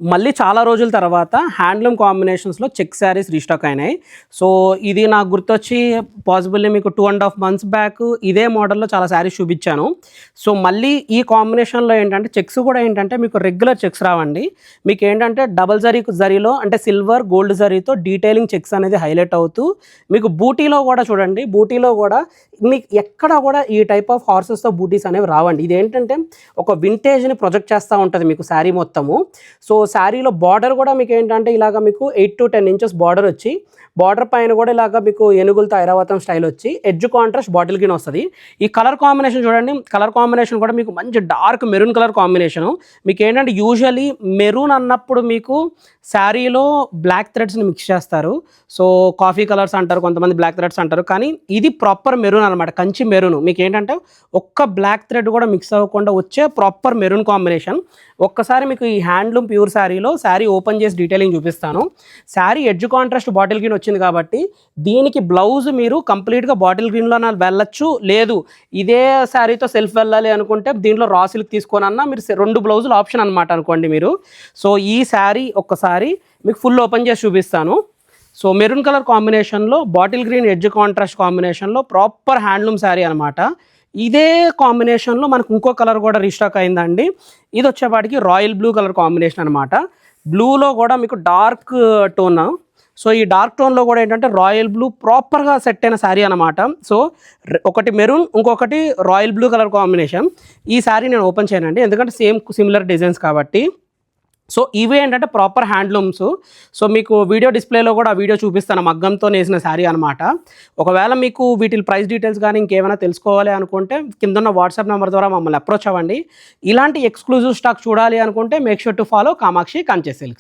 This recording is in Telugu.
మళ్ళీ చాలా రోజుల తర్వాత హ్యాండ్లూమ్ కాంబినేషన్స్లో చెక్ శారీస్ రీస్టాక్ అయినాయి. సో ఇది నాకు గుర్తొచ్చి పాసిబుల్లీ మీకు 2.5 months బ్యాక్ ఇదే మోడల్లో చాలా శారీస్ చూపించాను. సో మళ్ళీ ఈ కాంబినేషన్లో ఏంటంటే చెక్స్ కూడా ఏంటంటే మీకు రెగ్యులర్ చెక్స్ రావండి. మీకు ఏంటంటే డబల్ జరీలో అంటే సిల్వర్ గోల్డ్ జరీతో డీటెయిలింగ్ చెక్స్ అనేది హైలైట్ అవుతూ మీకు బూటీలో కూడా చూడండి, బూటీలో కూడా మీకు ఎక్కడ కూడా ఈ టైప్ ఆఫ్ హార్సెస్తో బూటీస్ అనేవి రావండి. ఇదేంటంటే ఒక వింటేజ్ని ప్రొజెక్ట్ చేస్తూ ఉంటుంది మీకు శారీ మొత్తము. సో శారీలో బార్డర్ కూడా మీకు ఏంటంటే ఇలాగ మీకు 8 to 10 inches బార్డర్ వచ్చి బార్డర్ పైన కూడా ఇలాగ మీకు ఏనుగులతో ఐరావతం స్టైల్ వచ్చి ఎడ్జ్ కాంట్రాస్ట్ బాటిల్ గ్రీన్ వస్తుంది. ఈ కలర్ కాంబినేషన్ చూడండి, కలర్ కాంబినేషన్ కూడా మీకు మంచి డార్క్ మెరూన్ కలర్ కాంబినేషను. మీకు ఏంటంటే యూజువలీ మెరూన్ అన్నప్పుడు మీకు శారీలో బ్లాక్ థ్రెడ్స్ని మిక్స్ చేస్తారు. సో కాఫీ కలర్స్ అంటారు, కొంతమంది బ్లాక్ థ్రెడ్స్ అంటారు, కానీ ఇది ప్రాపర్ మెరూన్ అనమాట, కంచి మెరూన్. మీకు ఏంటంటే ఒక్క బ్లాక్ థ్రెడ్ కూడా మిక్స్ అవ్వకుండా వచ్చే ప్రాపర్ మెరూన్ కాంబినేషన్. ఒక్కసారి మీకు ఈ హ్యాండ్లూమ్ ప్యూర్ శారీలో శారీ ఓపెన్ చేసి డీటెయిలింగ్ చూపిస్తాను. Sari edge contrast bottle green వచ్చింది కాబట్టి దీనికి బ్లౌజ్ మీరు కంప్లీట్గా బాటిల్ గ్రీన్లో వెళ్ళచ్చు, లేదు ఇదే శారీతో సెల్ఫ్ వెళ్ళాలి అనుకుంటే దీంట్లో రా సిల్క్ తీసుకోనన్నా మీరు 2 బ్లౌజులు ఆప్షన్ అనమాట అనుకోండి మీరు. సో ఈ శారీ ఒక్కసారి మీకు ఫుల్ ఓపెన్ చేసి చూపిస్తాను. సో మెరూన్ కలర్ కాంబినేషన్లో బాటిల్ గ్రీన్ ఎడ్జ్ కాంట్రాస్ట్ కాంబినేషన్లో ప్రాపర్ హ్యాండ్లూమ్ శారీ అనమాట. ఇదే కాంబినేషన్లో మనకు ఇంకో కలర్ కూడా రీస్టాక్ అయిందండి. ఇది వచ్చేపాటికి రాయల్ బ్లూ కలర్ కాంబినేషన్ అనమాట. బ్లూలో కూడా మీకు డార్క్ టోన్. సో ఈ డార్క్ టోన్లో కూడా ఏంటంటే రాయల్ బ్లూ ప్రాపర్గా సెట్ అయిన శారీ అనమాట. సో ఒకటి మెరూన్, ఇంకొకటి రాయల్ బ్లూ కలర్ కాంబినేషన్. ఈ శారీ నేను ఓపెన్ చేయనండి ఎందుకంటే సిమిలర్ డిజైన్స్ కాబట్టి. సో ఇవి ఏంటంటే ప్రాపర్ హ్యాండ్లూమ్స్. సో మీకు వీడియో డిస్ప్లేలో కూడా వీడియో చూపిస్తాను, మగ్గంతో నేసిన శారీ అనమాట. ఒకవేళ మీకు వీటి ప్రైస్ డీటెయిల్స్ కానీ ఇంకేమైనా తెలుసుకోవాలి అనుకుంటే కింద ఉన్న వాట్సాప్ నెంబర్ ద్వారా మమ్మల్ని అప్రోచ్ అవ్వండి. ఇలాంటి ఎక్స్క్లూజివ్ స్టాక్ చూడాలి అనుకుంటే make sure to follow Kamakshi కంచె సిల్క్స్.